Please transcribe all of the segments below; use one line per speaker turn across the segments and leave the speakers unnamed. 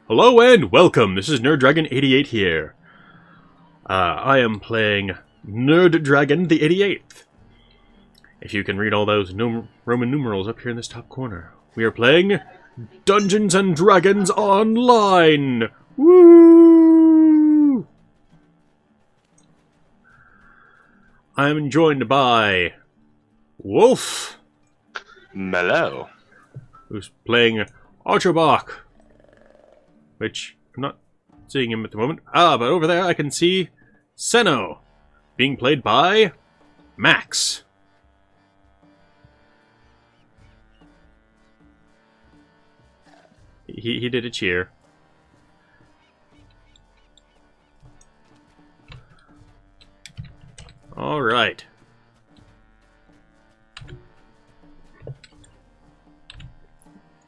Hello and welcome, this is NerdDragon88 here. I am playing NerdDragon the 88th. If you can read all those Roman numerals up here in this top corner. We are playing Dungeons and Dragons Online! Woo! I am joined by Wolf.
Mellow.
Who's playing Archibald. Which, I'm not seeing him at the moment. But over there I can see Senno, being played by Max. He did a cheer. Alright.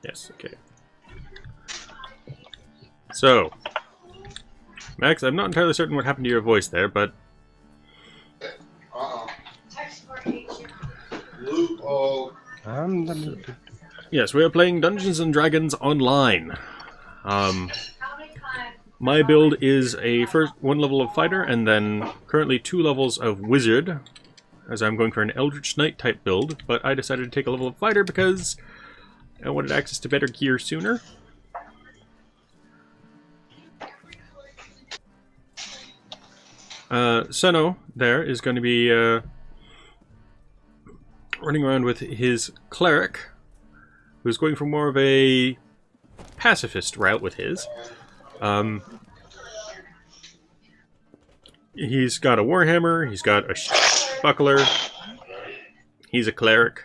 Yes, okay. So, Max, I'm not entirely certain what happened to your voice there, but... Yes, we are playing Dungeons and Dragons Online. My build is a first one level of fighter, and then currently 2 levels of wizard, as I'm going for an Eldritch Knight type build, but I decided to take a level of fighter because I wanted access to better gear sooner. Senno there is going to be running around with his cleric, who's going for more of a pacifist route with his. He's got a warhammer, he's got a buckler, he's a cleric.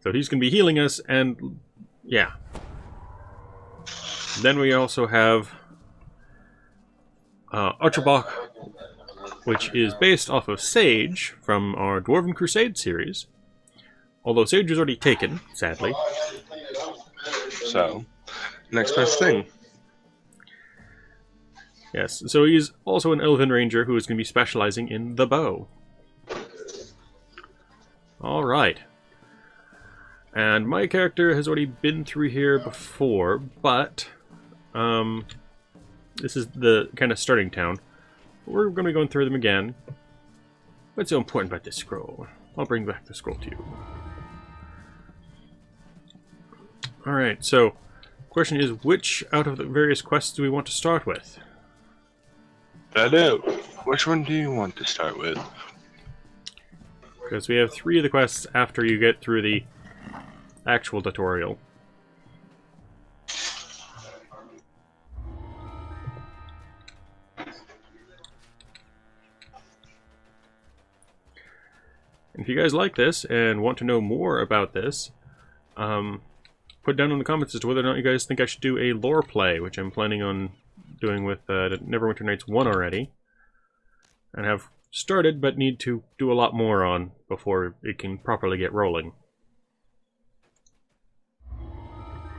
So he's going to be healing us, and yeah. Then we also have Archibald, which is based off of Sage from our Dwarven Crusade series. Although Sage was already taken, sadly.
So, next best thing.
Yes, so he's also an Elven Ranger who is going to be specializing in the bow. Alright. And my character has already been through here before, but this is the kind of starting town. We're going to be going through them again. What's so important about this scroll? I'll bring back the scroll to you. Alright, so the question is, which out of the various quests do we want to start with?
I know. Which one do you want to start with?
Because we have 3 of the quests after you get through the actual tutorial. If you guys like this and want to know more about this, put down in the comments as to whether or not you guys think I should do a lore play, which I'm planning on doing with Neverwinter Nights 1 already. And have started, but need to do a lot more on before it can properly get rolling.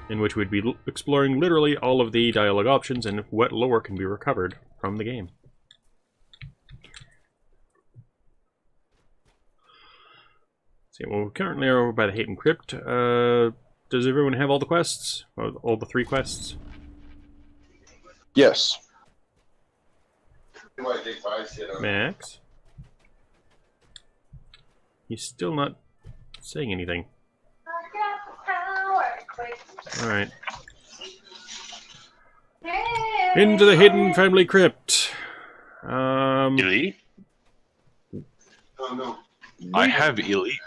In which we'd be exploring literally all of the dialogue options and what lore can be recovered from the game. See, well, we currently are over by the Hayden Crypt. Does everyone have all the quests? All the 3 quests?
Yes.
Max? He's still not saying anything. Alright. Into the Hidden Family Crypt.
Elite? Oh, no. I have Elite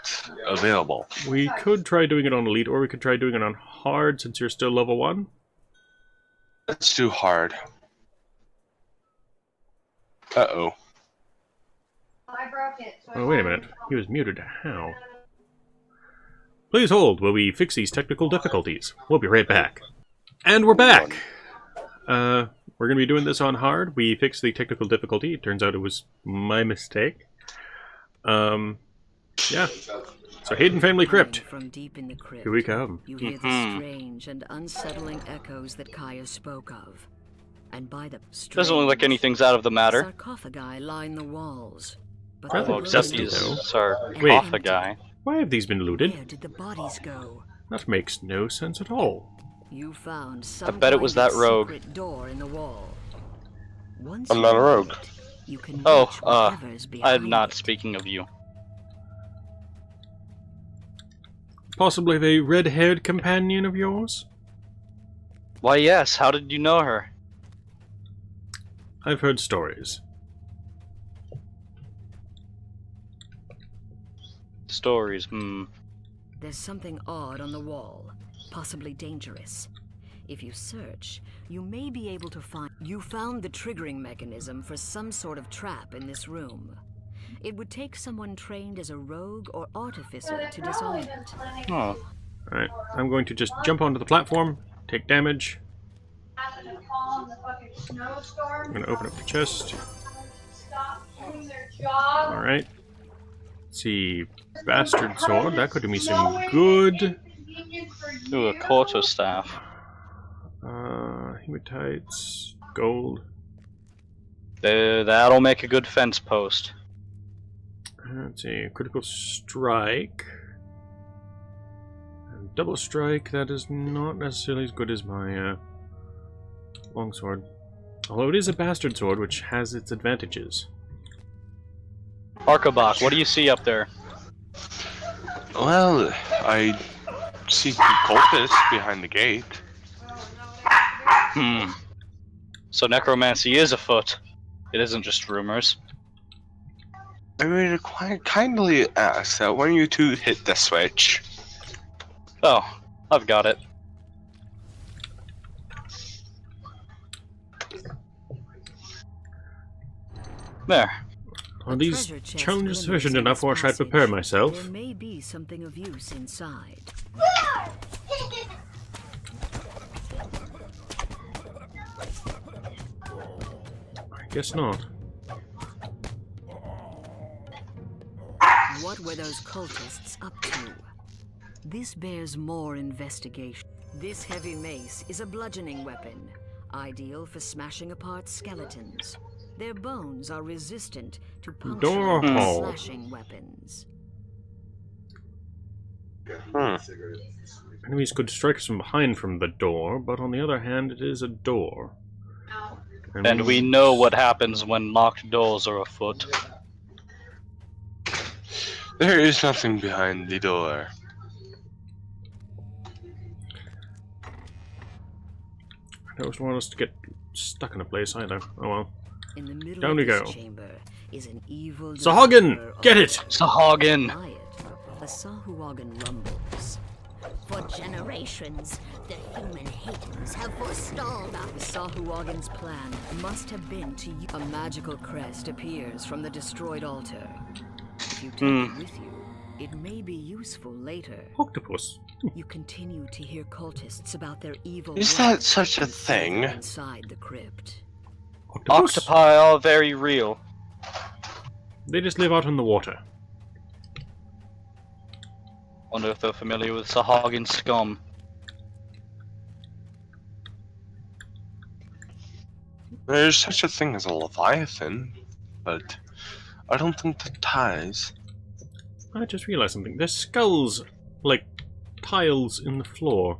available.
We could try doing it on Elite, or we could try doing it on Hard, since you're still level 1.
Let's do Hard. Uh-oh.
Oh, wait a minute. He was muted. How? Please hold while we fix these technical difficulties. We'll be right back. And we're back! We're going to be doing this on Hard. We fixed the technical difficulty. It turns out it was my mistake. Yeah. So Hayden Family Crypt.
From deep in the crypt,
here we come.
You hear the strange and unsettling echoes that Kaya spoke of. And by the
doesn't look like anything's out of the matter.
Sarcophagi line the walls. But
Rather
except
dusty,
these
though.
sarcophagi.
Why have these been looted?
Where did the bodies go?
That makes no sense at all.
You found
I
some
bet it was
kind
that
of
rogue.
secret door in the wall. Once
I'm not
you
a rogue.
open it, you can
Oh,
reach whatever's behind
I'm not
it.
speaking of you.
Possibly the red-haired companion of yours?
Why, yes. How did you know her?
I've heard stories.
Stories,
There's something odd on the wall, possibly dangerous. If you search, you may be able to find... You found the triggering mechanism for some sort of trap in this room. It would take someone trained as a rogue or artificer to disarm it.
Oh.
Alright, I'm going to just jump onto the platform, take damage. I'm going to open up the chest. Alright. Let's see. Bastard sword. That could do me some good.
Ooh, a quarterstaff.
Hematites. Gold.
That'll make a good fence post.
Let's see. Critical strike. And double strike. That is not necessarily as good as my longsword. Although it is a bastard sword, which has its advantages.
Arkabak, what do you see up there?
Well, I see two cultists behind the gate.
So necromancy is afoot. It isn't just rumors.
I would quite kindly ask that one of you two hit the switch.
Oh, I've got it. There.
Are these challenges sufficient enough, or should I prepare myself?
There may be something of use inside.
I guess not.
What were those cultists up to? This bears more investigation. This heavy mace is a bludgeoning weapon, ideal for smashing apart skeletons. Their bones are resistant to puncturing and
Door.
slashing weapons.
Enemies could strike us from behind from the door, but on the other hand, it is a door.
And we know what happens when locked doors are afoot.
There is nothing behind the door.
I don't want us to get stuck in a place either. Oh well.
In the middle
Down
of
we
this
go.
chamber is an evil
Sahagin!
devourer of
Get it!
Sahagin!
Riot. The Sahuagin rumbles.
For generations, the human haters have forestalled
The
us.
Sahuagin's plan must have been to use... A magical crest appears from the destroyed altar. If you take it with you, it may be useful later.
Octopus.
You continue to hear cultists about their evil
Is
work
that such a
and further
thing?
inside the crypt.
Octopus?
Octopi are very real.
They just live out in the water.
Wonder if they're familiar with Sahagin scum.
There's such a thing as a leviathan, but I don't think that ties.
I just realized something. There's skulls, like tiles in the floor.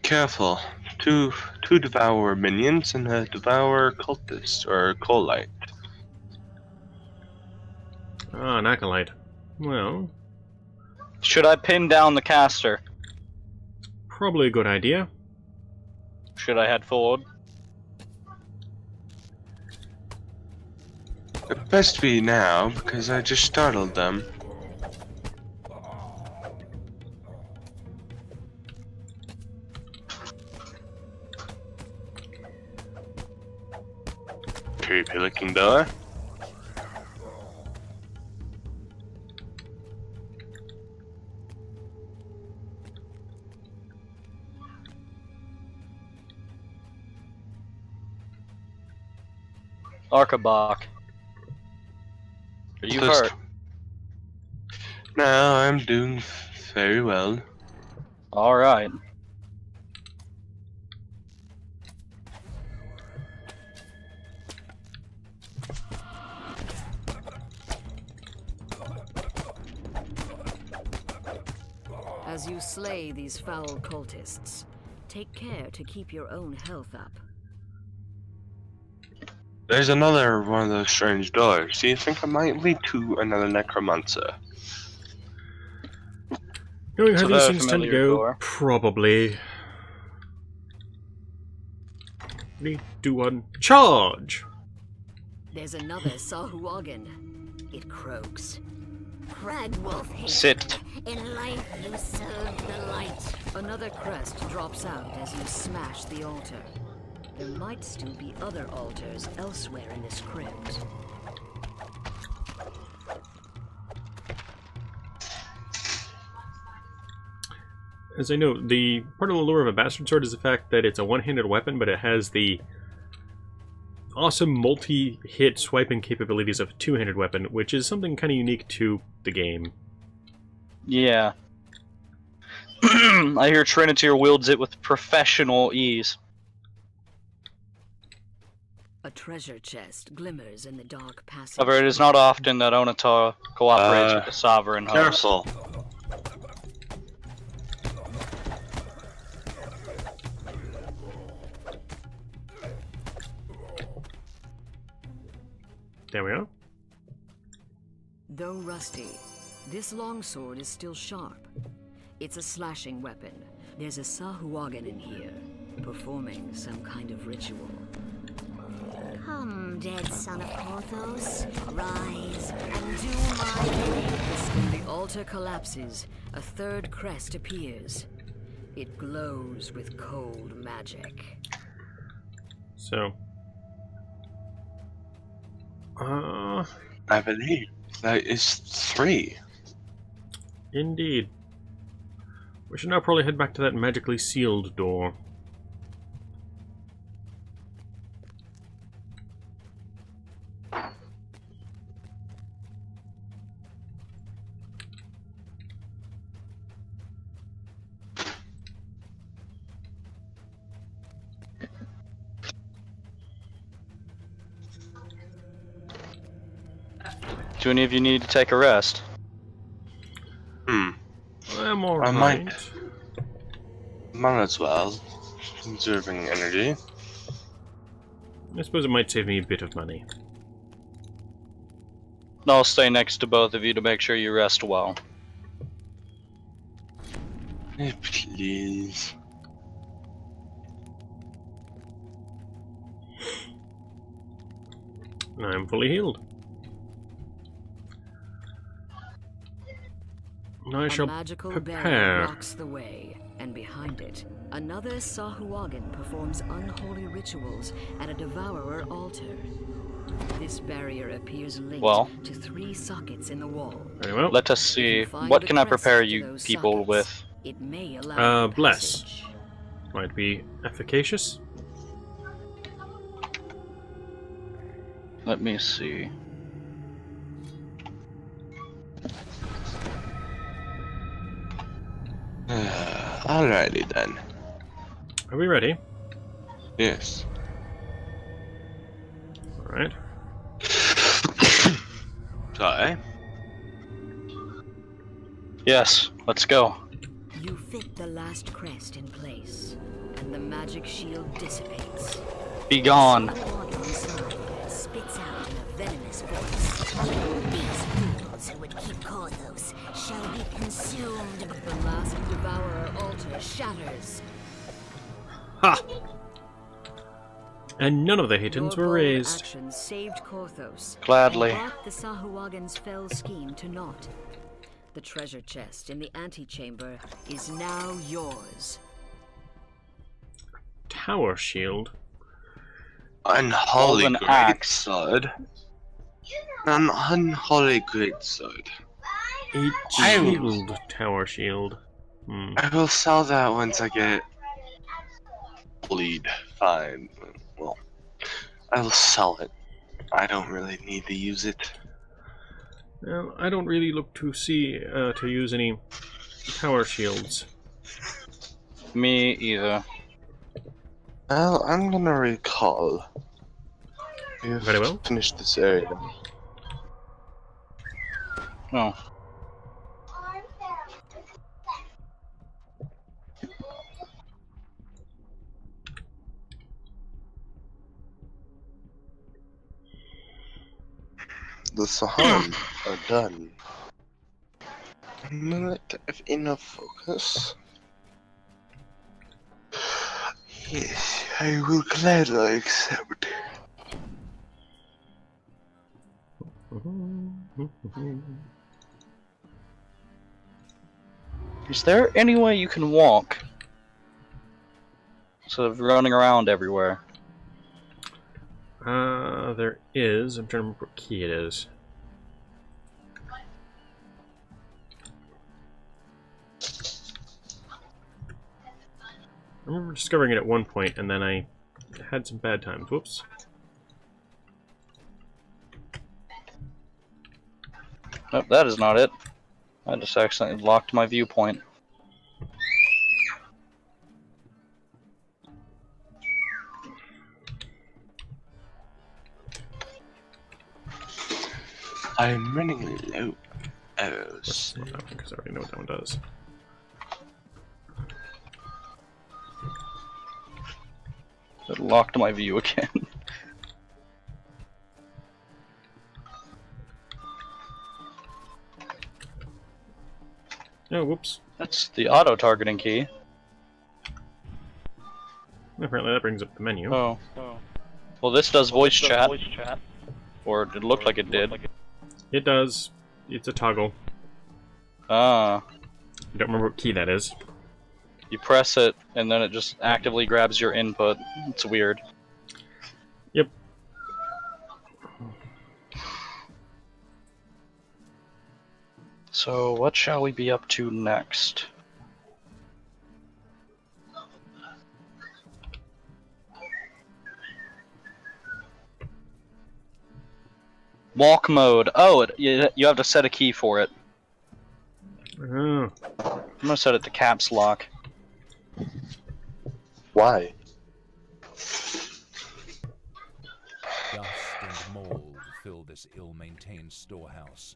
Careful. Two devour minions and a devour cultist or colite.
Ah, an acolyte. Well,
Should I pin down the caster?
probably a good idea.
Should I head forward?
It best be now, because I just startled them. Creepy looking door.
Arkabak. Are you
Just-
hurt?
No, I'm doing very well.
Alright.
As you slay these foul cultists, take care to keep your own health up.
There's another one of those strange doors. Do you think it might lead to another necromancer?
Knowing how
So
these
that
things tend to
familiar
go,
door.
probably. Need to one charge!
There's another Sahuagin. It croaks.
Cragwolf hated.
Sit.
In life you served the light.
Another crest drops out as you smash the altar. There might still be other altars elsewhere in this crypt.
As I know, the part of the lure of a bastard sword is the fact that it's a one-handed weapon, but it has the awesome multi-hit swiping capabilities of a two-handed weapon, which is something kind of unique to the game.
Yeah. I hear Trinity wields it with professional ease.
A treasure chest glimmers in the dark passage.
However, it is not often that Onatar cooperates with the Sovereign host.
Careful.
There we are.
Though rusty, this longsword is still sharp. It's a slashing weapon. There's a Sahuagin in here, performing some kind of ritual.
Come, dead son of Porthos, rise and do my bidding.
The altar collapses. A third crest appears. It glows with cold magic.
So.
I believe that is 3.
Indeed. We should now probably head back to that magically sealed door.
Do any of you need to take a rest?
I'm
alright.
might as well. Conserving energy.
I suppose it might save me a bit of money.
I'll stay next to both of you to make sure you rest well.
Please.
I'm fully healed. I shall
A magical barrier
prepare.
blocks the way, and behind it, another Sahuagin performs unholy rituals at a devourer altar. This barrier appears linked to 3 sockets in the wall.
Very well.
Let us see.
If you find
What
the
can I
crest
prepare
to
you
those
people
sockets,
with?
It may allow
Bless.
passage.
Might be efficacious.
Let me see.
Alrighty then.
Are we ready?
Yes.
Alright.
Sorry.
Yes, let's go.
You fit the last crest in place, and the magic shield dissipates.
Be gone.
Water inside spits out in a venomous voice. These fools who would keep Porthos shall be consumed.
The last devourer altar shatters.
Ha! And none of the Hatons
Your
were
bold
raised.
action saved Korthos.
Gladly.
And brought the Sahuagin's fell scheme to naught. The treasure chest in the antechamber is now yours.
Tower shield.
Unholy
Golden
great
axe.
sword. An unholy great sword.
A
I will-
shield. Tower shield.
I will sell that once I get bleed. Fine. Well, I will sell it. I don't really need to use it.
Well, I don't really look to see to use any tower shields.
Me either.
Well, I'm gonna recall. We've
Very well.
finished this area.
Oh.
The Sahan are done. A minute of enough focus. Yes, I will gladly accept.
Is there any way you can walk? Instead of running around everywhere.
There is. I'm trying to remember what key it is. I remember discovering it at one point, and then I had some bad times. Whoops.
Nope, that is not it. I just accidentally locked my viewpoint.
I'm running low. Arrows.
Not that one, because I already know what that one does.
It locked my view again.
Oh, whoops.
That's the auto-targeting key.
Apparently that brings up the menu.
Oh. Well, this does voice chat. Or it looked like it did.
It does. It's a toggle.
Ah.
I don't remember what key that is.
You press it, and then it just actively grabs your input. It's weird.
Yep.
So, what shall we be up to next? Walk mode. Oh, you have to set a key for it.
Oh.
I'm gonna set it to caps lock.
Why?
Dust and mold fill this ill-maintained storehouse.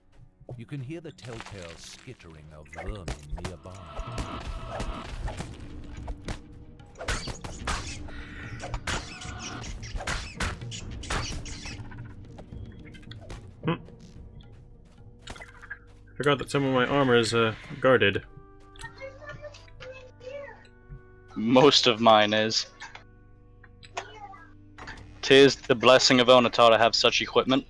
You can hear the telltale skittering of vermin nearby.
Forgot that some of my armor is guarded.
Most of mine is. 'Tis the blessing of Onata to have such equipment.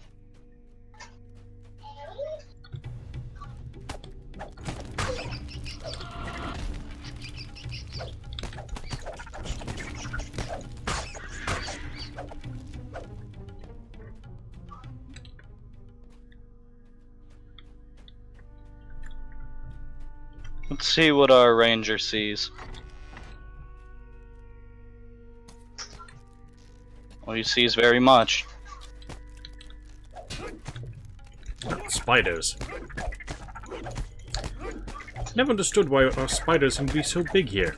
Let's see what our ranger sees. Well, he sees very much.
Spiders. Never understood why our spiders can be so big here.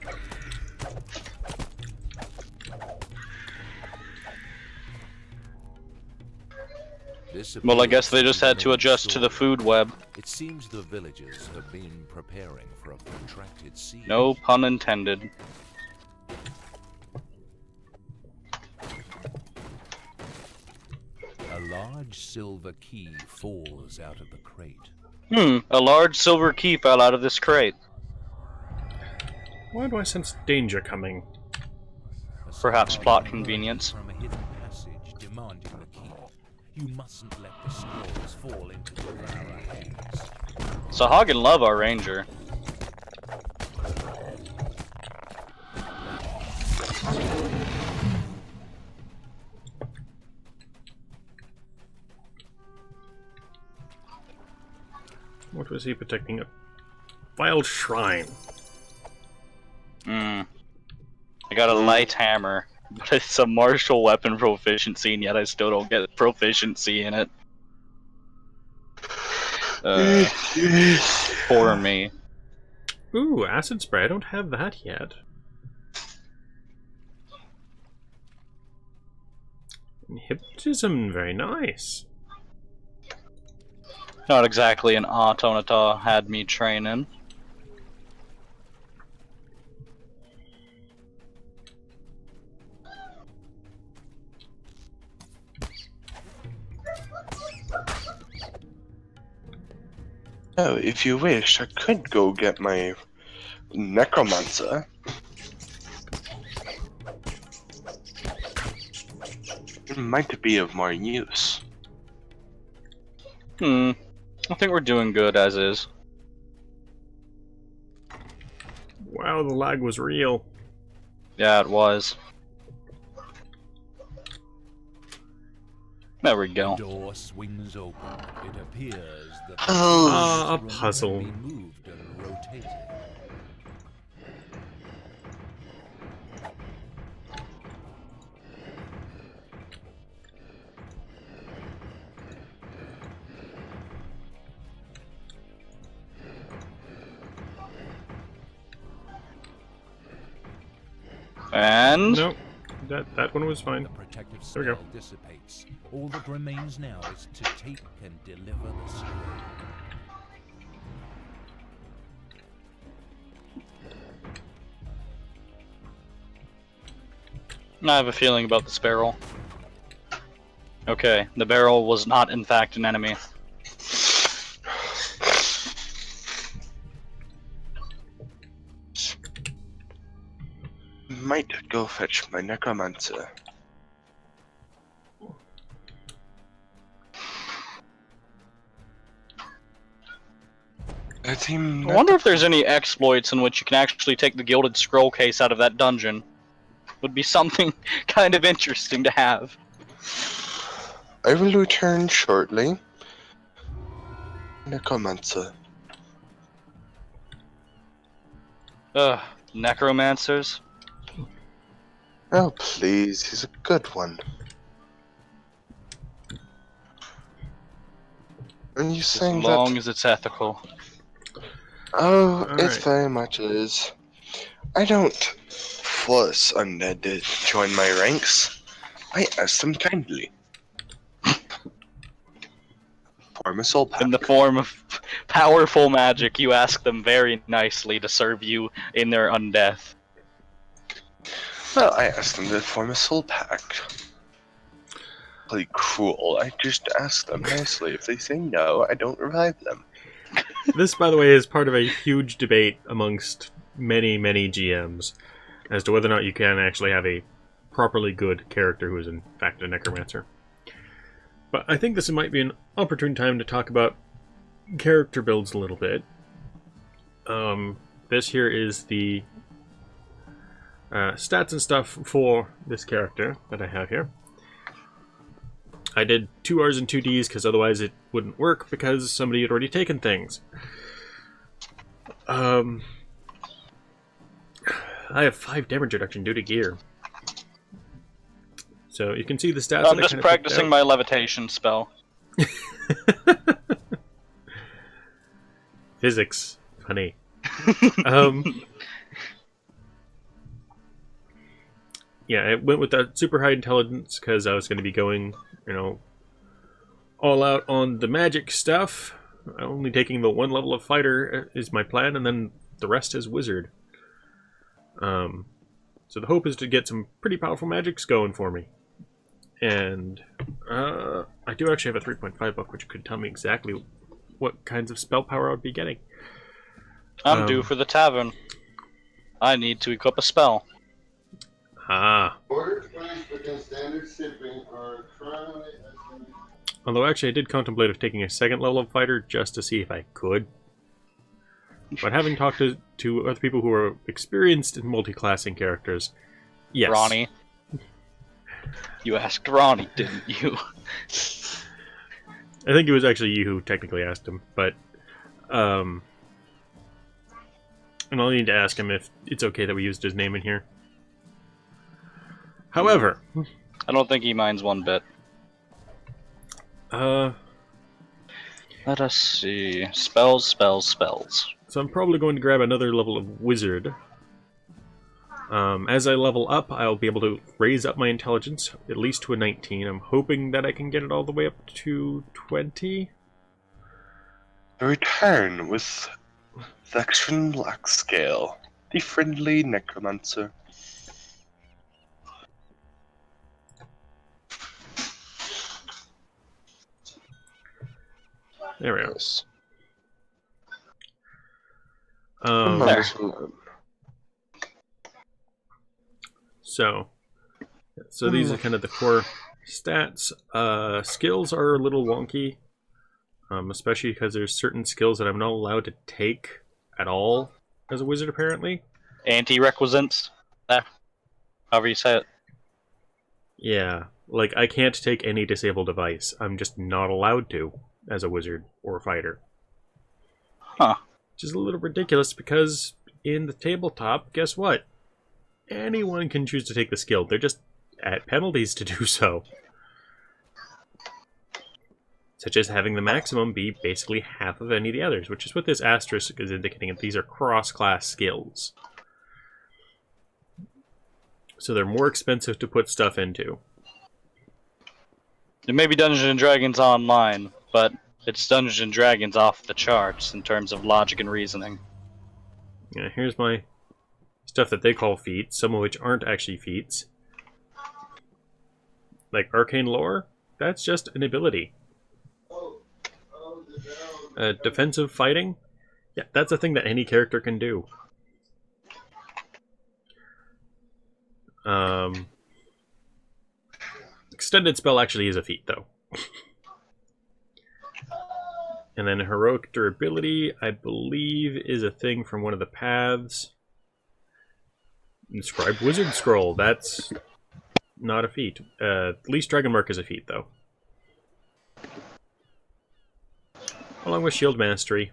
Well, I guess they just had to adjust to the food web.
It seems the villagers have been preparing for a protracted siege.
No pun intended.
A large silver key falls out of the crate.
A large silver key fell out of this crate.
Why do I sense danger coming?
Perhaps plot convenience.
From a hidden passage demanding the key. You mustn't let the scrolls fall into the devourer hands.
So Hagen love our ranger.
What was he protecting? A vile shrine.
I got a light hammer, but it's a martial weapon proficiency, and yet I still don't get proficiency in it. For me.
Ooh, acid spray. I don't have that yet. Hypnotism, very nice.
Not exactly an art Onata had me training.
Oh, if you wish, I could go get my necromancer. It might be of more use.
I think we're doing good as is.
Wow, the lag was real.
Yeah, it was. There we go.
The door swings open. It appears that the
Ah, a
room
puzzle.
can be moved and rotated.
And
Nope. That one was fine.
The protective
There we
spell
go.
dissipates. All that remains now is to take and deliver the scroll.
I have a feeling about this barrel. Okay, the barrel was not in fact an enemy.
Might go fetch my necromancer.
I wonder if there's any exploits in which you can actually take the gilded scroll case out of that dungeon. Would be something kind of interesting to have.
I will return shortly. Necromancer.
Ugh, necromancers?
Oh, please, he's a good one. Are you
As
saying
long
that?
as it's ethical.
Oh, it
Alright.
very much is. I don't force undead to join my ranks. I ask them kindly. Form a soul pack.
In the form of powerful magic, you ask them very nicely to serve you in their undeath.
Well, I asked them to form a soul pack. Really cruel. I just ask them nicely. If they say no, I don't revive them.
This, by the way, is part of a huge debate amongst many, many GMs as to whether or not you can actually have a properly good character who is in fact a necromancer. But I think this might be an opportune time to talk about character builds a little bit. This here is the stats and stuff for this character that I have here. I did 2 R's and 2 D's because otherwise it wouldn't work because somebody had already taken things. I have 5 damage reduction due to gear. So you can see the stats.
I'm
that I
just
kinda picked
practicing
out.
my levitation spell.
Physics. Funny. Yeah, I went with that super high intelligence because I was going to be going, all out on the magic stuff. Only taking the 1 level of fighter is my plan, and then the rest is wizard. So the hope is to get some pretty powerful magics going for me. And I do actually have a 3.5 book, which could tell me exactly what kinds of spell power I would be getting.
I'm due for the tavern. I need to equip a spell.
Orders placed within standard shipping are currently estimated.
Although actually I did contemplate of taking a 2nd level of fighter just to see if I could. But having talked to other people who are experienced in multi-classing characters, yes.
Ronnie. You asked Ronnie, didn't you?
I think it was actually you who technically asked him, but and I'll need to ask him if it's okay that we used his name in here. However,
I don't think he minds one bit.
let
Let us see. Spells, spells, spells.
So I'm probably going to grab another level of wizard. As I level up, I'll be able to raise up my intelligence, at least to a 19. I'm hoping that I can get it all the way up to 20.
Return with Vexian Blackscale, the friendly necromancer.
There we go.
Yes.
There.
So these are kind of the core stats. Skills are a little wonky, especially because there's certain skills that I'm not allowed to take at all as a wizard, apparently.
Anti-requisites? However you say it.
Yeah, like I can't take any disable device. I'm just not allowed to as a wizard or a fighter.
Huh.
Which is a little ridiculous because in the tabletop, guess what? Anyone can choose to take the skill. They're just at penalties to do so. Such as having the maximum be basically half of any of the others, which is what this asterisk is indicating, that these are cross-class skills. So they're more expensive to put stuff into.
It may be Dungeons & Dragons Online, but it's Dungeons & Dragons off the charts in terms of logic and reasoning.
Yeah, here's my stuff that they call feats, some of which aren't actually feats. Like Arcane Lore, that's just an ability. Defensive Fighting, yeah, that's a thing that any character can do. Extended Spell actually is a feat, though. And then Heroic Durability, I believe, is a thing from one of the paths. Inscribed Wizard Scroll, that's not a feat. Least Dragon Mark is a feat, though. Along with Shield Mastery.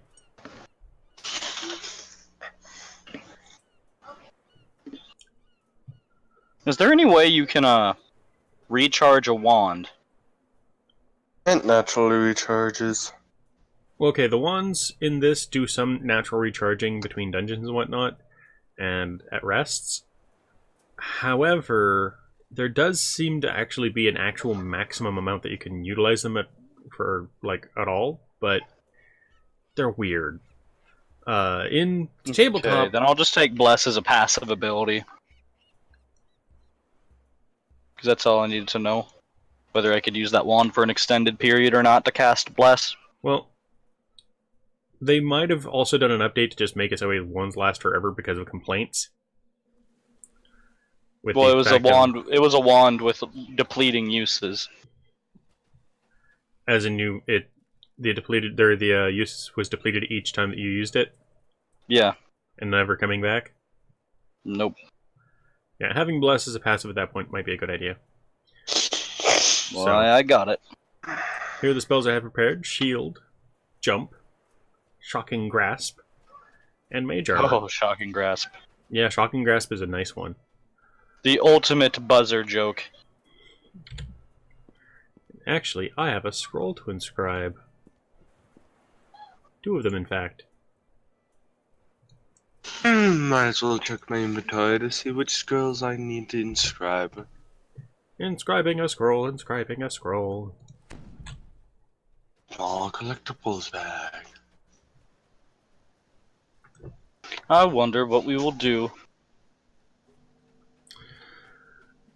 Is there any way you can recharge a wand?
It naturally recharges.
Well, okay, the wands in this do some natural recharging between dungeons and whatnot, and at rests. However, there does seem to actually be an actual maximum amount that you can utilize them at all, but they're weird. In tabletop,
Okay, then I'll just take Bless as a passive ability. Because that's all I needed to know. Whether I could use that wand for an extended period or not to cast Bless.
well, they might have also done an update to just make it so wands last forever because of complaints.
Well, it was a wand. It was a wand with depleting uses.
As in, the use was depleted each time that you used it,
Yeah.
and never coming back.
Nope.
Yeah, having Bless as a passive at that point might be a good idea.
Well,
So,
I got it.
here are the spells I have prepared: Shield, Jump, Shocking Grasp, and Mage Armor.
Oh, Shocking Grasp.
Yeah, Shocking Grasp is a nice one.
The ultimate buzzer joke.
Actually, I have a scroll to inscribe. 2 of them, in fact.
Might as well check my inventory to see which scrolls I need to inscribe.
Inscribing a scroll, inscribing a scroll.
All collectibles bag.
I wonder what we will do.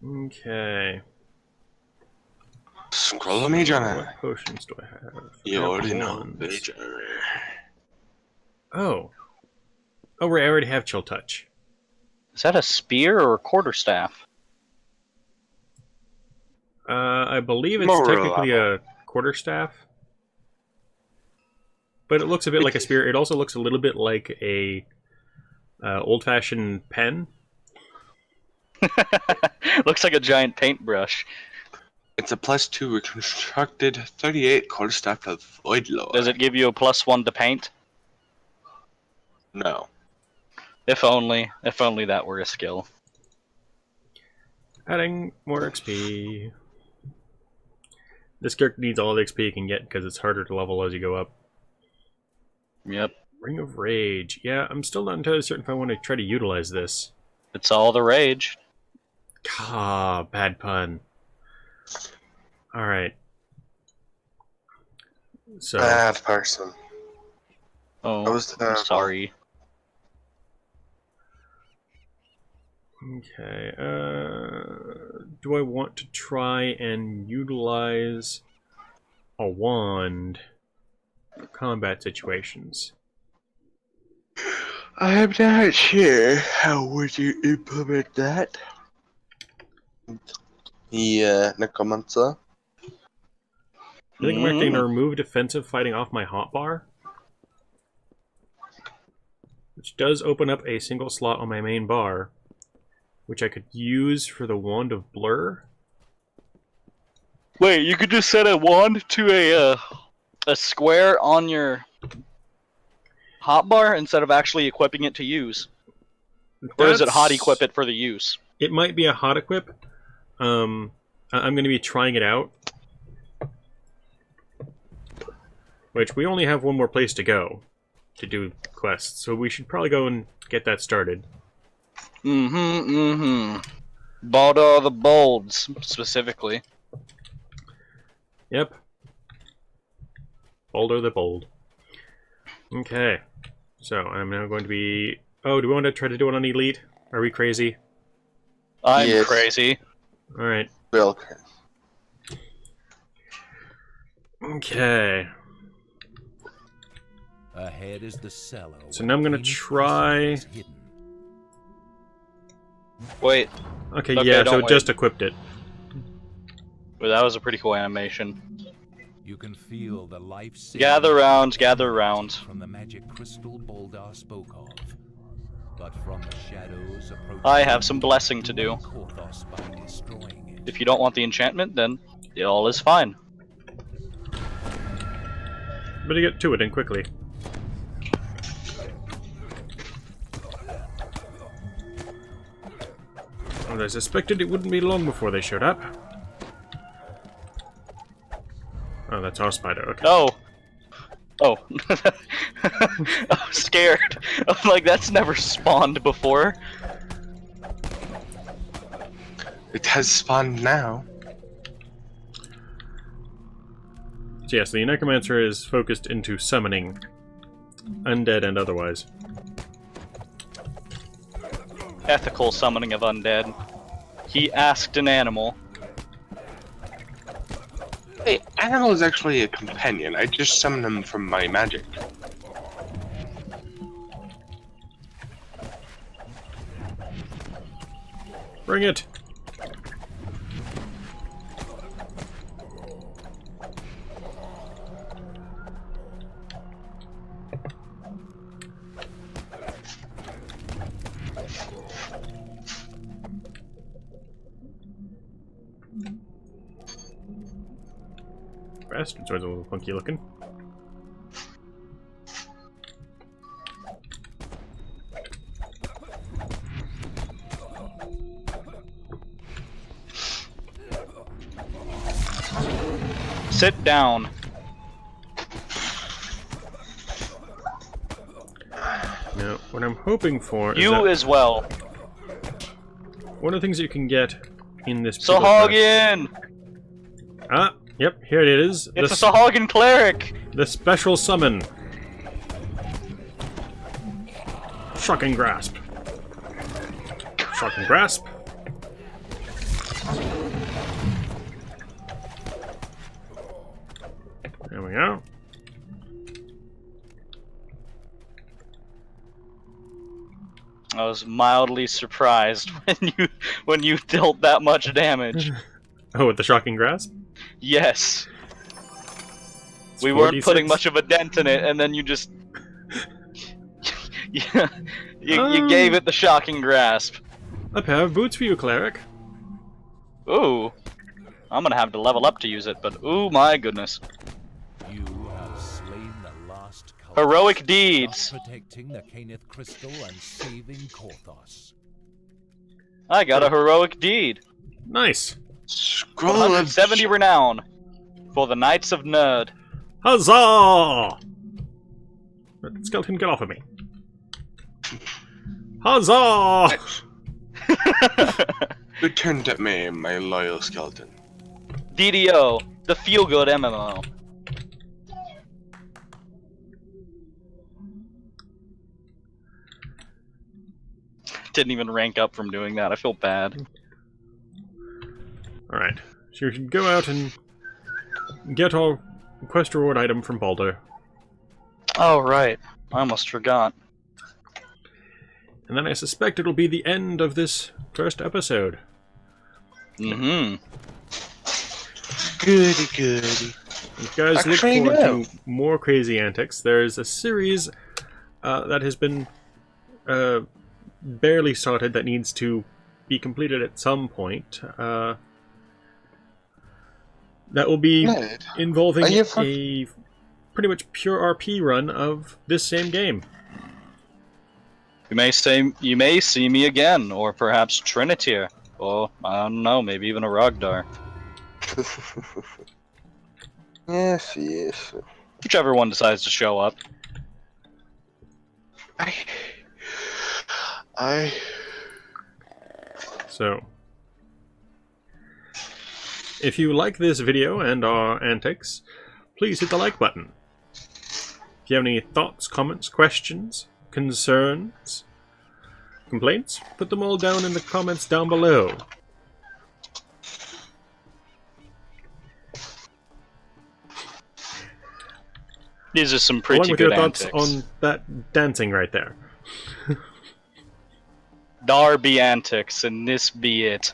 Okay.
Scroll of Mage Armor.
What potions do I have?
You
I have
already know.
wands.
Mage Armor.
Oh. Oh, right, I already have Chill Touch.
Is that a spear or a quarterstaff?
I believe it's
More
technically a quarterstaff. But it looks a bit like a spear. It also looks a little bit like a old-fashioned pen.
Looks like a giant paintbrush.
It's a +2 reconstructed 38 quarterstaff of Void Lore.
Does it give you a +1 to paint?
No.
If only that were a skill.
Adding more XP. This character needs all the XP it can get because it's harder to level as you go up.
Yep.
Ring of Rage. Yeah, I'm still not entirely certain if I want to try to utilize this.
It's all the rage.
Ah, bad pun. Alright. So,
Bad person.
Oh,
That was
I'm
terrible.
sorry.
okay, do I want to try and utilize a wand for combat situations?
I'm not sure how would you implement that. Yeah, Necromancer.
I think I'm acting to remove defensive fighting off my hotbar, which does open up a single slot on my main bar, which I could use for the Wand of Blur.
Wait, you could just set a wand to a square on your hotbar instead of actually equipping it to use? Or is it hot equip it for the use?
It might be a hot equip. I'm going to be trying it out. Which, we only have one more place to go to do quests, so we should probably go and get that started.
Baldur the Bold, specifically.
Yep. Baldur the Bold. Okay. So, I'm now going to be... Oh, do we want to try to do it on Elite? Are we crazy?
I'm crazy.
Alright.
Well,
Okay.
Ahead is the cellar.
So now I'm going to try...
Wait.
Okay, yeah, so it just equipped it.
Well, that was a pretty cool animation.
You can feel the life
gather round, gather round.
From the magic crystal Baldur spoke of. But from the shadows approach,
I have some blessing to do.
by destroying it.
If you don't want the enchantment, then it all is fine.
Better get to it and quickly. Well, I suspected it wouldn't be long before they showed up. Oh, that's our spider, okay.
Oh! Oh. I was scared. I'm like, that's never spawned before.
it has spawned now.
So yes, the Necromancer is focused into summoning, undead and otherwise.
Ethical summoning of undead. He asked an animal.
Hey, Animal is actually a companion. I just summoned him from my magic.
Bring it! Bastard's always a little funky looking.
Sit down.
Now, what I'm hoping for is
You
that
as well.
one of the things you can get in this pickle
Sahagin!
Ah, yep, here it is.
It's a Sahagin cleric!
The special summon. Shocking Grasp. Shocking Grasp. There we go.
I was mildly surprised when you dealt that much damage.
Oh, with the Shocking Grasp?
Yes.
It's
We weren't
46.
putting much of a dent in it, and then you just... yeah, you gave it the shocking grasp.
A pair of boots for you, cleric.
Ooh. I'm gonna have to level up to use it, but ooh my goodness.
You have slain the last cult,
Heroic deeds.
protecting the Caneth crystal and saving Korthos.
I got a heroic deed.
Nice.
Scroll of
170 renown for the Knights of Nerd.
Huzzah! Skeleton, get off of me. Huzzah!
Return to me, my loyal skeleton.
DDO, the feel-good MMO. Didn't even rank up from doing that. I feel bad.
Alright, so you should go out and get our quest reward item from Baldur.
Oh, right. I almost forgot.
And then I suspect it'll be the end of this first episode.
Mm-hmm.
Goody, goody.
If you guys look
Actually,
forward
no.
to more crazy antics, there's a series that has been barely started that needs to be completed at some point. That will be
Ned,
involving
are you
a pretty much pure RP run of this same game.
You may see me again, or perhaps Trinitier, or I don't know, maybe even a Rogdar.
Yes, yes.
Whichever one decides to show up.
I.
So, if you like this video and our antics, please hit the like button. If you have any thoughts, comments, questions, concerns, complaints, put them all down in the comments down below.
These are some
Along
pretty
with
good
your thoughts
antics.
on that dancing right there.
Dar be antics, and this be it.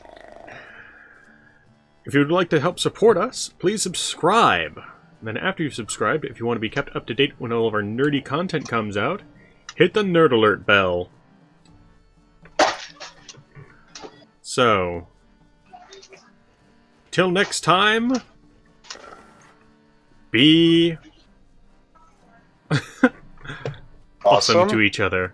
If you would like to help support us, please subscribe. And then after you've subscribed, if you want to be kept up to date when all of our nerdy content comes out, hit the Nerd Alert bell. So, till next time, be awesome to each other.